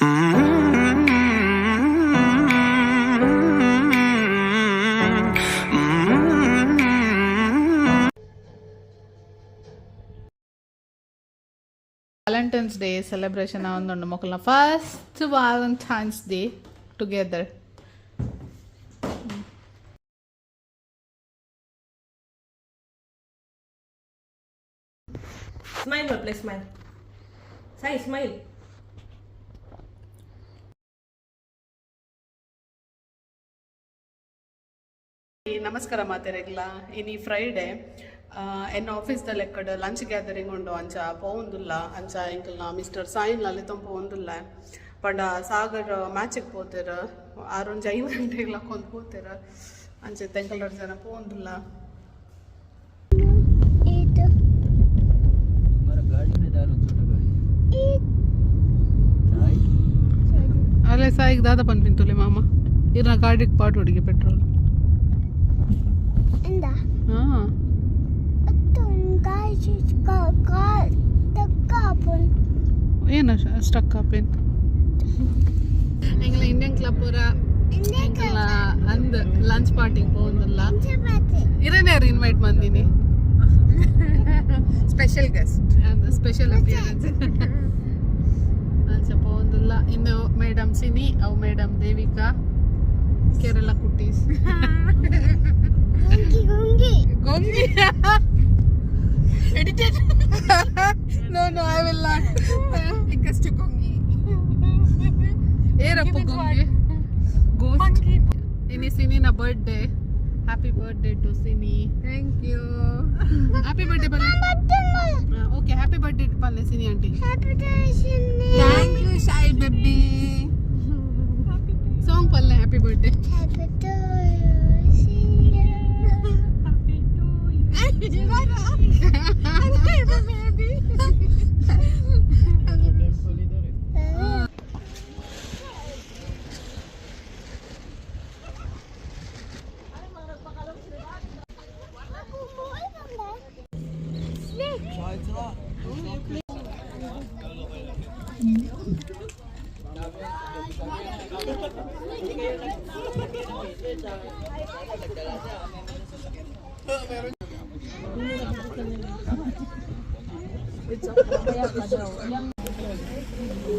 Valentine's Day celebration avundu mokkalna first Valentine's Day together. Smile, no, please smile. Sai, smile. ನಮಸ್ಕಾರ ಮಾತೆರೆಗ್ಲ ಇನಿ Friday ಎನ್ನ ಆಫೀಸ್ದಲ್ಲಿ ಎಕ್ಕಡ lunch gathering ಉಂಡು ಅಂಚ ಪೋವುಂದುಲ್ಲ ಅಂಚ ಇಂಕಲ್ನ ಮಿಸ್ಟರ್ ಸಾಯಿನ್ ಲಲಿತಂ ಪೋವುಂದುಲ್ಲ ಪಂಡ ಸಾಗರ್ ಮ್ಯಾಚಿಗೆ ಪೋತೆರ 6-5 ಗಂಟೆಗೆ ಕೊಂದು ಪೋತೆರ ಅಂಚೆ ತೆಂಕಲರ ಜನ ಪೋವುಂದುಲ್ಲ. ಅಲ್ಲೇ ಸಾಯಿಗೆ ದಾದ ಪನ್ ಪಿಂತುಲೆ ಮಾಮ ಇರ್ನ ಗಾಡಿಗೆ ಪಾಟ್ ಹೊಡಿಗೆ ಪೆಟ್ರೋಲ್ ಏನು ಸ್ಟಕ್ ಆಪೇನ್ ಎಂಗ್ಲ ಇಂಡಿಯನ್ ಕ್ಲಬ್ ಪೂರ ಅಂದ್ ಲಂಚ್ ಪಾರ್ಟಿಗೆ ಪೋಂದಿಲ್ಲ ಇರನೇರು ಇನ್ವೈಟ್ ಮಂದಿನಿ ಸ್ಪೆಷಲ್ ಗೆಸ್ಟ್ ಸ್ಪೆಷಲ್ ಅಪಿಯರೆನ್ಸ್ ಅಂಚ ಪೋಂದಿಲ್ಲ. ಇನ್ನು ಮೇಡಮ್ ಸಿನಿ ಅವು ಮೇಡಮ್ ದೇವಿಕಾ ಕೇರಳ ಕುಟ್ಟೀಸ್ ಗೊಂಗಿ edited no I will not because to gongi erappu gongi ghost ini sini na birthday. Happy birthday to Sini. Thank you. Happy birthday balle okay happy birthday balle Sini aunty. Happy birthday Sini. Thank you shy baby. Song balle happy birthday. Happy to you Sini. Happy to you.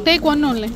Take one only.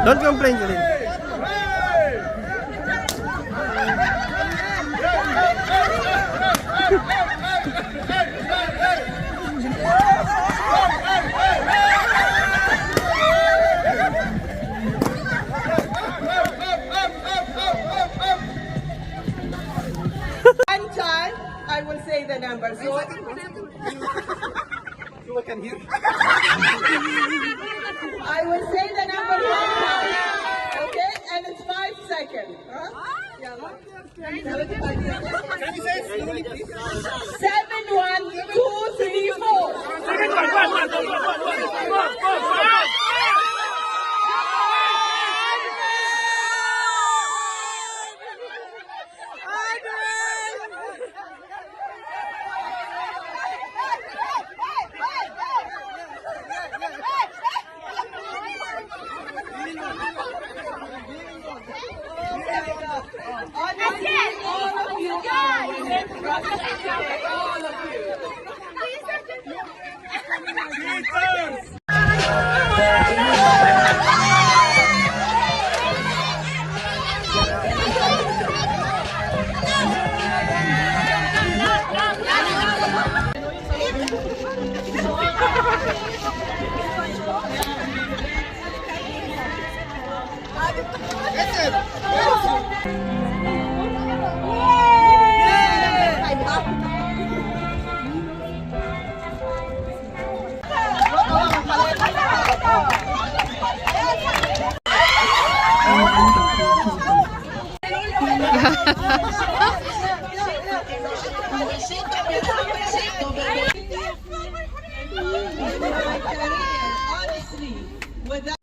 Don't complain, Jalil. One time, I will say the number. So You can hear. I will say the number one time. Okay? And it's 5 seconds. Huh? Can you say slowly, please? 7, 1, 2, 3, 4.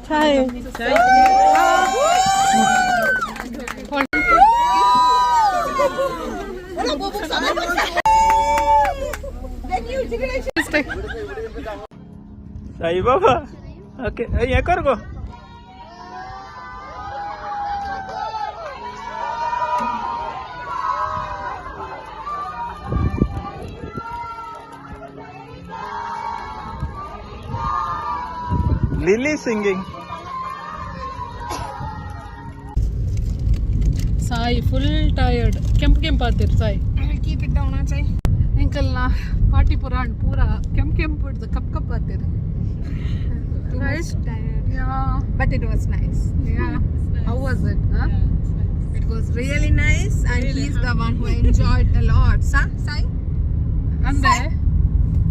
Chai. Sai Baba. Okay, ya kar go. Lily singing. Sai full tired. Kemp आते Sai. I will keep it down, Sai. Uncle na party puran pura kemp put kap आते Right? Tired. Yeah. But it was nice. Yeah. How was it? Huh? It was really nice, and he's the one who enjoyed a lot. Sai? Ande.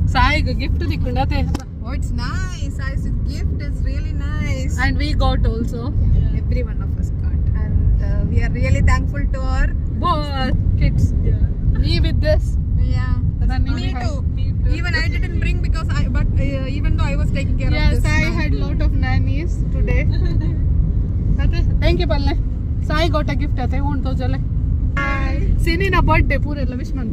Sai gift dikundate. Oh, it's nice. Sai's gift is really nice. And we got also. Every one of us got. And we are really thankful to our Both kids. Me with this. Yeah. Running Me behind. too. Even I didn't bring because even though I was taking care Yes, of this. I had lot of nannies today. Thank you, Palle. Sai got a gift. Ate won't to jale. Sini na birthday pure la wish man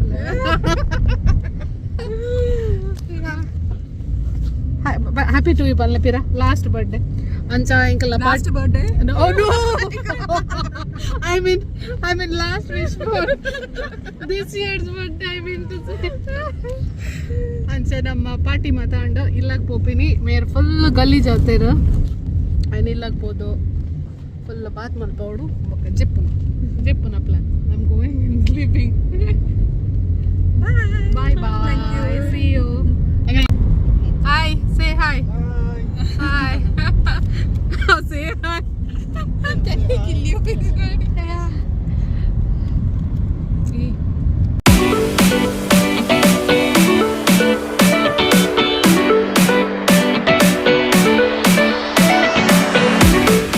Happy to you, Palle Pira. Last birthday. Ancha uncle Last birthday? No, oh no. I mean last wish for this year's birthday. I mean to say. Ancha namma party mata anda illag popini mere full gully jateru and illag podu full bath malpodu okay jippuna plan. I'm going and sleeping. Bye bye. Thank you. See you. Hi, say hi. Hi. Say hi. Can he kill you? It's good. Yeah.